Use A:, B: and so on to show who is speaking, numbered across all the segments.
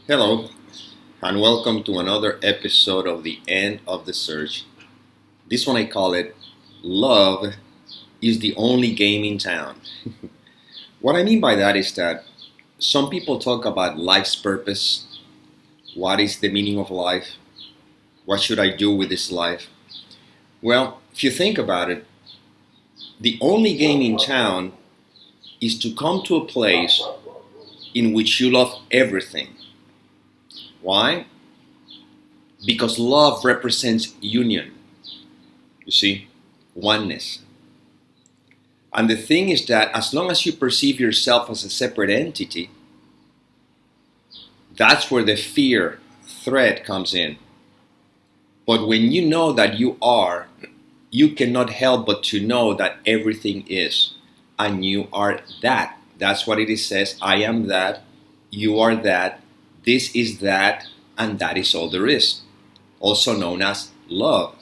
A: Hello, and welcome to another episode of The End of the Search. This one I call it Love is the Only Game in Town. What I mean by that is that some people talk about life's purpose. What is the meaning of life? What should I do with this life? Well, if you think about it, the only game in town is to come to a place in which you love everything. Why? Because love represents union, you see, oneness. And the thing is that as long as you perceive yourself as a separate entity, that's where the fear, threat comes in. But when you know that you are, you cannot help but to know that everything is, and you are that. That's what it says. I am that, you are that, this is that, and that is all there is. Also known as love.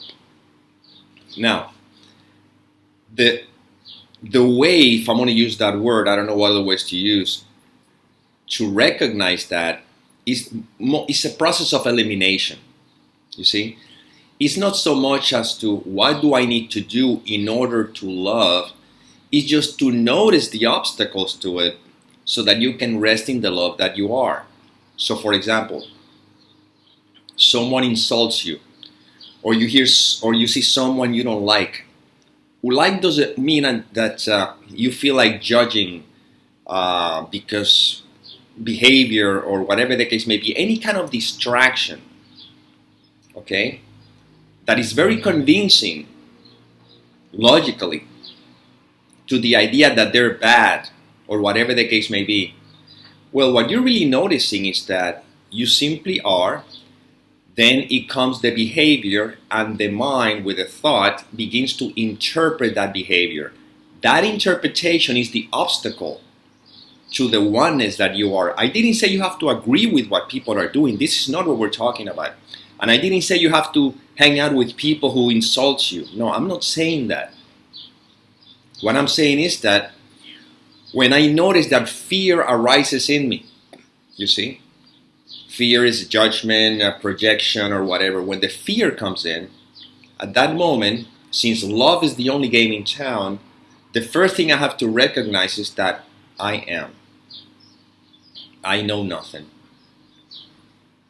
A: Now, the way, if I'm going to use that word, I don't know what other ways to use, to recognize that is a process of elimination. You see? It's not so much as to what do I need to do in order to love. It's just to notice the obstacles to it so that you can rest in the love that you are. So for example, someone insults you, or you see someone you don't like. Like doesn't mean that you feel like judging because behavior or whatever the case may be, any kind of distraction, okay, that is very convincing logically to the idea that they're bad or whatever the case may be. Well, what you're really noticing is that you simply are, then it comes the behavior, and the mind with a thought begins to interpret that behavior. That interpretation is the obstacle to the oneness that you are. I didn't say you have to agree with what people are doing. This is not what we're talking about. And I didn't say you have to hang out with people who insult you. No, I'm not saying that. What I'm saying is that when I notice that fear arises in me, you see, fear is judgment, projection, or whatever. When the fear comes in, at that moment, since love is the only game in town, the first thing I have to recognize is that I am. I know nothing.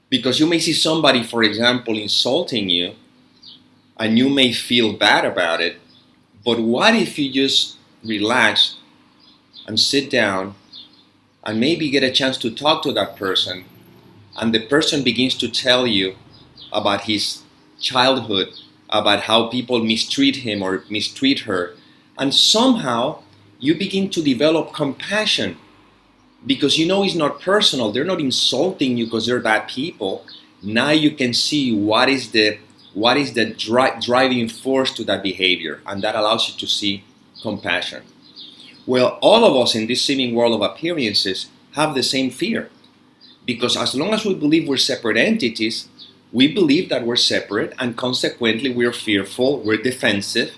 A: Because you may see somebody, for example, insulting you, and you may feel bad about it, but what if you just relax and sit down and maybe get a chance to talk to that person, and the person begins to tell you about his childhood, about how people mistreat him or mistreat her, and somehow you begin to develop compassion because you know it's not personal. They're not insulting you because they're bad people. Now you can see what is the driving force to that behavior, and that allows you to see compassion. Well, all of us in this seeming world of appearances have the same fear, because as long as we believe we're separate entities, we believe that we're separate, and consequently we're fearful, we're defensive.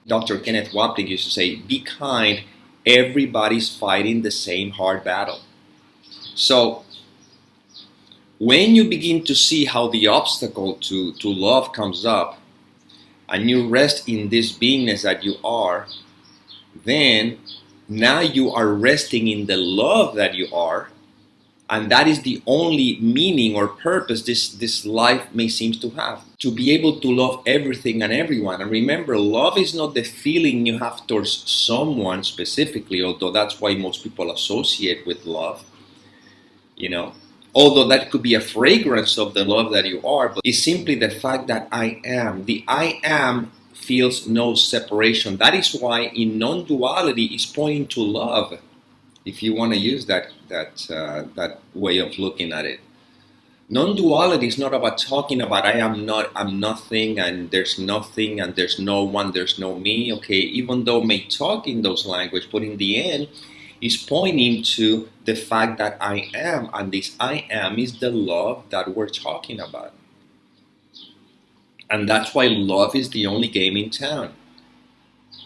A: Dr. Kenneth Wapnick used to say, be kind, everybody's fighting the same hard battle. So when you begin to see how the obstacle to love comes up, and you rest in this beingness that you are, then now you are resting in the love that you are, and that is the only meaning or purpose this life may seem to have. To be able to love everything and everyone. And remember, love is not the feeling you have towards someone specifically, although that's why most people associate with love, you know. Although that could be a fragrance of the love that you are, but it's simply the fact that I am. The I am feels no separation. That is why in non-duality is pointing to love, if you want to use that way of looking at it. Non-duality is not about talking about I'm nothing, and there's nothing, and there's no one, there's no me. Okay, even though may talk in those language, but in the end, is pointing to the fact that I am, and this I am is the love that we're talking about. And that's why love is the only game in town.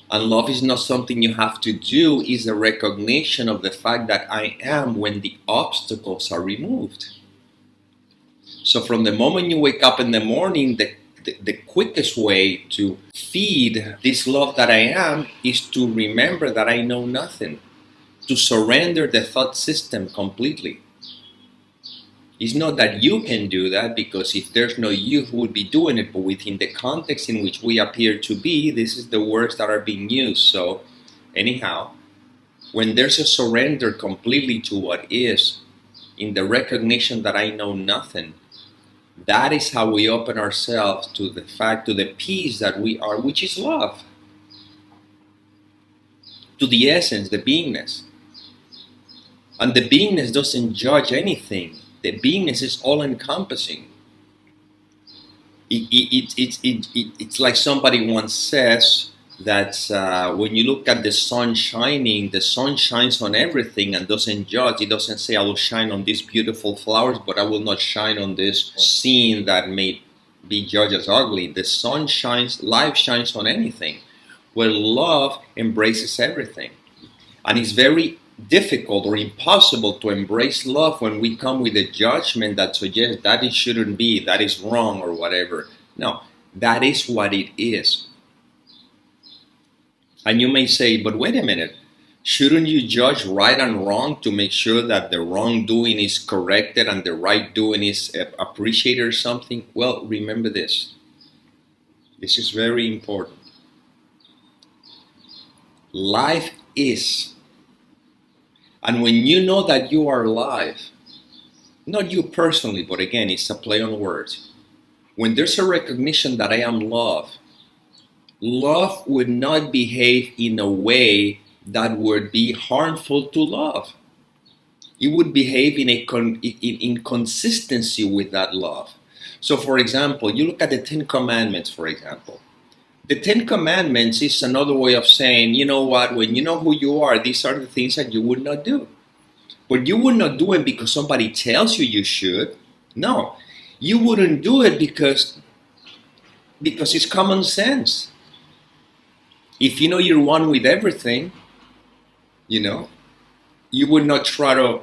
A: And love is not something you have to do, it's a recognition of the fact that I am when the obstacles are removed. So from the moment you wake up in the morning, the quickest way to feed this love that I am is to remember that I know nothing, to surrender the thought system completely. It's not that you can do that, because if there's no you, who would be doing it? But within the context in which we appear to be, this is the words that are being used. So anyhow, when there's a surrender completely to what is, in the recognition that I know nothing, that is how we open ourselves to the fact, to the peace that we are, which is love, to the essence, the beingness. And the beingness doesn't judge anything. The beingness is all-encompassing. It's like somebody once says that when you look at the sun shining, the sun shines on everything and doesn't judge. It doesn't say, I will shine on these beautiful flowers, but I will not shine on this scene that may be judged as ugly. The sun shines, life shines on anything, where love embraces everything. And it's very difficult or impossible to embrace love when we come with a judgment that suggests that it shouldn't be, that is wrong, or whatever. No, that is what it is. And you may say, but wait a minute, shouldn't you judge right and wrong to make sure that the wrongdoing is corrected and the right doing is appreciated or something? Well, remember this. This is very important. Life is. And when you know that you are alive, not you personally, but again, it's a play on words. When there's a recognition that I am love, love would not behave in a way that would be harmful to love. It would behave in consistency with that love. So for example, you look at the 10 Commandments, for example. The 10 Commandments is another way of saying, you know what, when you know who you are, these are the things that you would not do. But you would not do it because somebody tells you you should. No, you wouldn't do it because it's common sense. If you know you're one with everything, you know, you would not try to,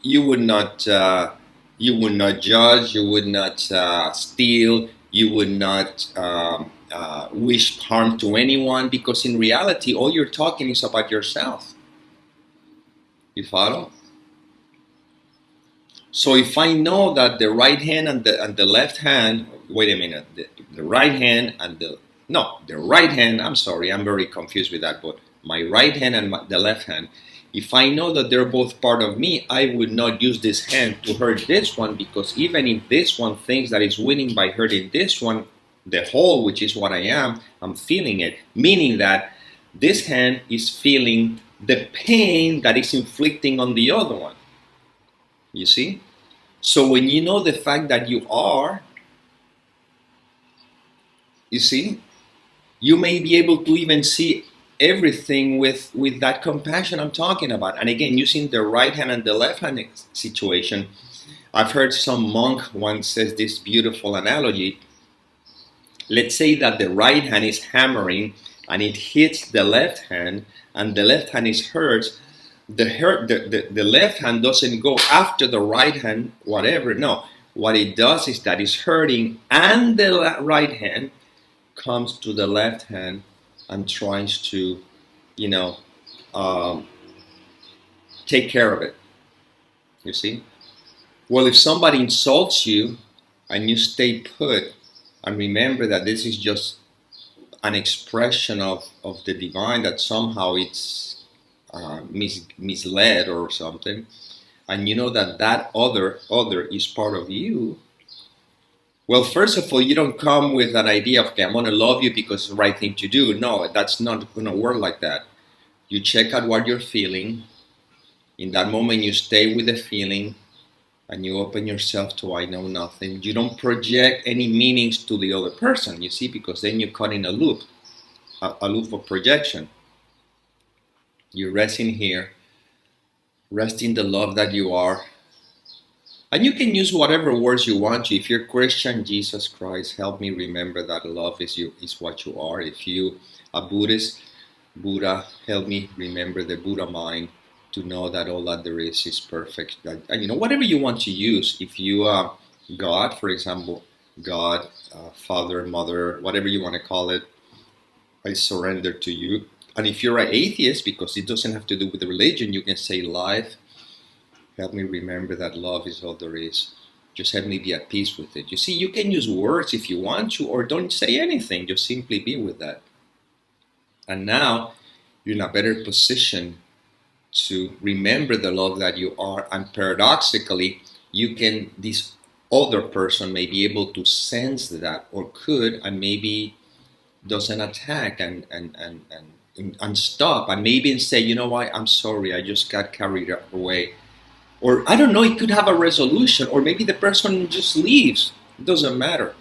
A: you would not judge, you would not steal, you would not wish harm to anyone, because in reality, all you're talking is about yourself. You follow? So if I know that the right hand and the left hand, wait a minute, the right hand and the right hand, I'm sorry, I'm very confused with that, but my right hand and the left hand, if I know that they're both part of me, I would not use this hand to hurt this one, because even if this one thinks that it's winning by hurting this one, the whole, which is what I am, I'm feeling it, meaning that this hand is feeling the pain that is inflicting on the other one. You see? So when you know the fact that you are, you see, you may be able to even see everything with that compassion I'm talking about. And again, using the right hand and the left hand situation, I've heard some monk once says this beautiful analogy. Let's say that the right hand is hammering and it hits the left hand, and the left hand is hurt. The left hand doesn't go after the right hand, whatever. No, what it does is that it's hurting, and the right hand comes to the left hand and tries to, take care of it. You see? Well, if somebody insults you and you stay put and remember that this is just an expression of the divine, that somehow it's misled or something, and you know that other is part of you, well, first of all, you don't come with an idea of, okay, I'm going to love you because it's the right thing to do. No, that's not going to work like that. You check out what you're feeling. In that moment, you stay with the feeling and you open yourself to I know nothing. You don't project any meanings to the other person, you see, because then you're caught in a loop of projection. You rest in here, rest in the love that you are. And you can use whatever words you want to. If you're Christian, Jesus Christ, help me remember that love is what you are. If you are Buddhist, Buddha, help me remember the Buddha mind, to know that all that there is perfect. And whatever you want to use. If you God, for example, God, father, mother, whatever you want to call it, I surrender to you. And if you're an atheist, because it doesn't have to do with the religion, you can say, life, help me remember that love is all there is. Just help me be at peace with it. You see, you can use words if you want to, or don't say anything. Just simply be with that. And now you're in a better position to remember the love that you are. And paradoxically, this other person may be able to sense that, or could, and maybe doesn't attack and stop, and maybe say, you know what, I'm sorry, I just got carried away. Or I don't know, it could have a resolution, or maybe the person just leaves. It doesn't matter.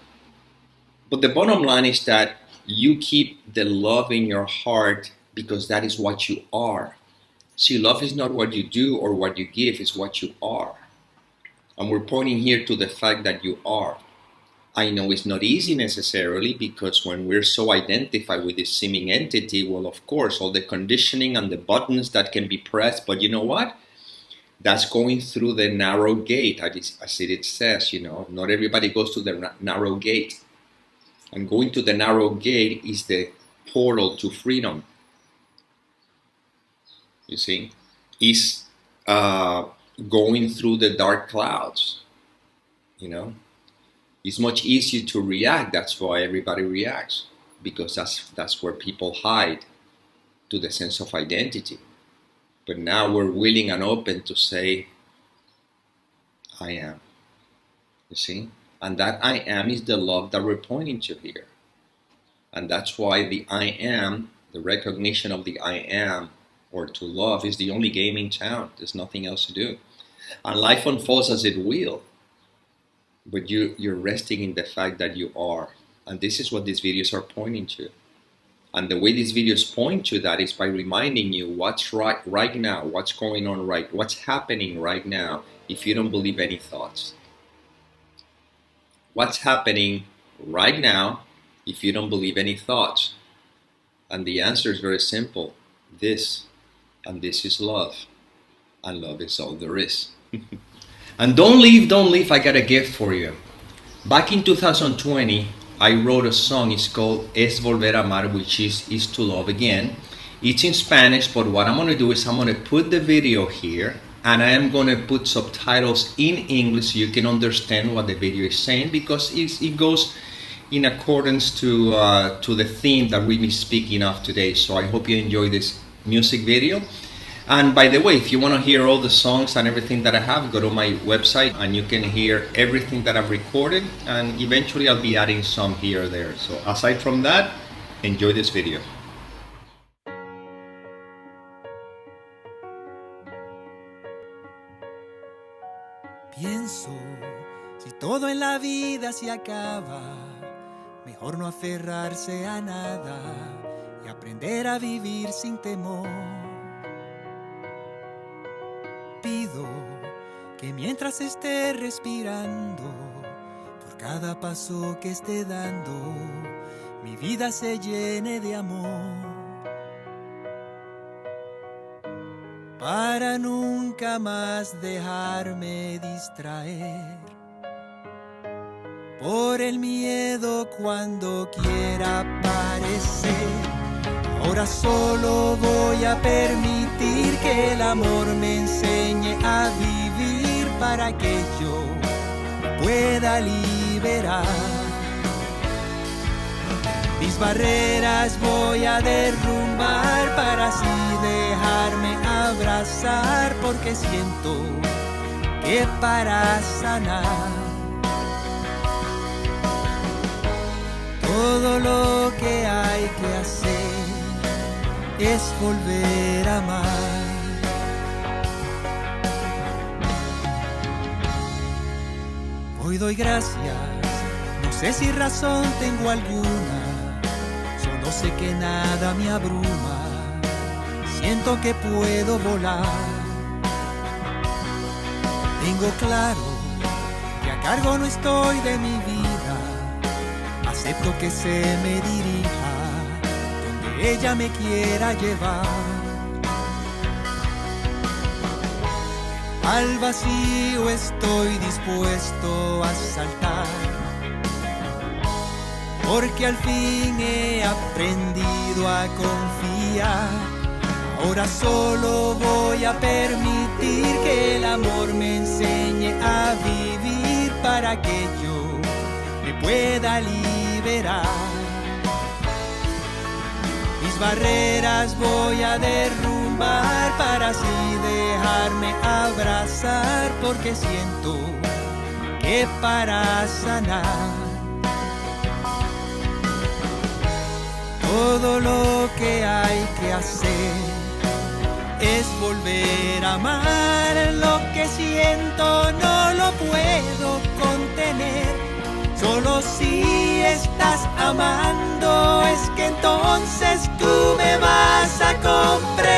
A: But the bottom line is that you keep the love in your heart because that is what you are. See, love is not what you do or what you give, it's what you are. And we're pointing here to the fact that you are. I know it's not easy necessarily, because when we're so identified with this seeming entity, well, of course, all the conditioning and the buttons that can be pressed, but you know what? That's going through the narrow gate, as it says, not everybody goes to the narrow gate. And going to the narrow gate is the portal to freedom. You see, is going through the dark clouds. It's much easier to react. That's why everybody reacts, because that's where people hide to the sense of identity. But now we're willing and open to say, I am. You see? And that I am is the love that we're pointing to here. And that's why the I am, the recognition of the I am, or to love, is the only game in town. There's nothing else to do. And life unfolds as it will. But you're resting in the fact that you are. And this is what these videos are pointing to. And the way these videos point to that is by reminding you what's right now, what's going on what's happening right now if you don't believe any thoughts. What's happening right now if you don't believe any thoughts? And the answer is very simple. This. And this is love. And love is all there is. And don't leave, I got a gift for you. Back in 2020, I wrote a song. It's called Es Volver a Amar, which is to love again. It's in Spanish, but what I'm going to do is I'm going to put the video here, and I am going to put subtitles in English so you can understand what the video is saying, because it goes in accordance to the theme that we've been speaking of today. So I hope you enjoy this music video. And by the way, if you want to hear all the songs and everything that I have, go to my website and you can hear everything that I've recorded, and eventually I'll be adding some here or there. So aside from that, enjoy this video.
B: Pienso, si todo en la vida se acaba, mejor no aferrarse a nada y aprender a vivir sin temor. Pido que mientras esté respirando, por cada paso que esté dando, mi vida se llene de amor, para nunca más dejarme distraer por el miedo cuando quiera aparecer. Ahora solo voy a permitir que el amor me enseñe a vivir, para que yo me pueda liberar. Mis barreras voy a derrumbar para así dejarme abrazar, porque siento que para sanar todo lo que hay que hacer es volver a amar. Hoy doy gracias, no sé si razón tengo alguna, solo sé que nada me abruma, siento que puedo volar. Tengo claro que a cargo no estoy de mi vida, acepto que se me dirija donde ella me quiera llevar. Al vacío estoy dispuesto a saltar, porque al fin he aprendido a confiar. Ahora solo voy a permitir que el amor me enseñe a vivir para que yo me pueda liberar. Mis barreras voy a derrumbar para así dejarme abrazar, porque siento que para sanar todo lo que hay que hacer es volver a amar. Lo que siento no lo puedo contener. Solo si estás amando es que entonces tú me vas a comprender.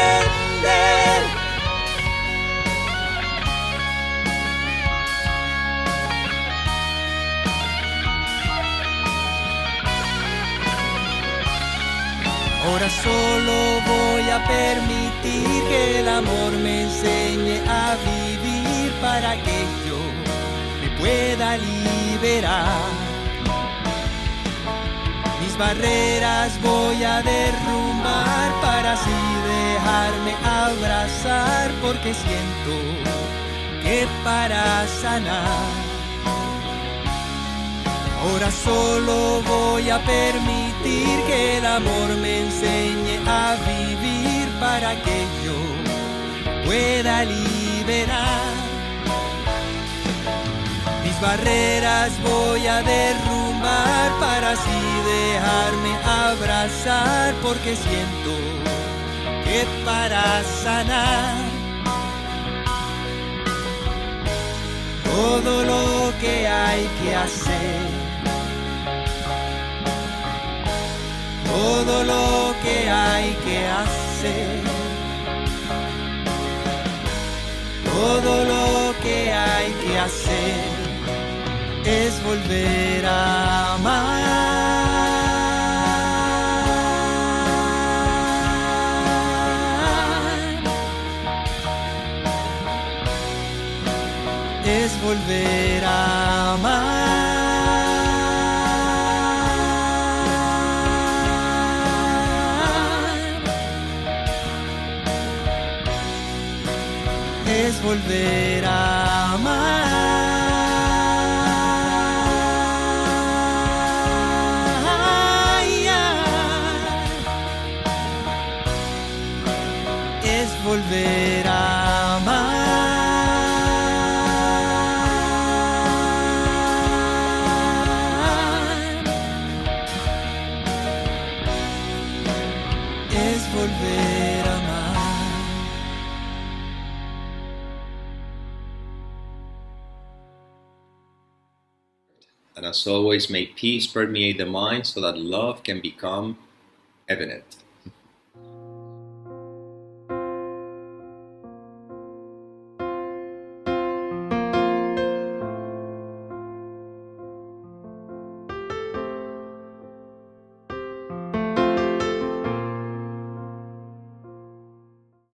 B: Ahora solo voy a permitir que el amor me enseñe a vivir para que yo me pueda liberar. Mis barreras voy a derrumbar para así dejarme abrazar, porque siento que para sanar ahora solo voy a permitir que el amor me enseñe a vivir para que yo pueda liberar. Mis barreras voy a derrumbar para así dejarme abrazar, porque siento que para sanar todo lo que hay que hacer, todo lo que hay que hacer, todo lo que hay que hacer es volver a amar, es volver a amar, es volver a amar. Volver a amar es volver a amar.
A: And as always, may peace permeate the mind so that love can become evident.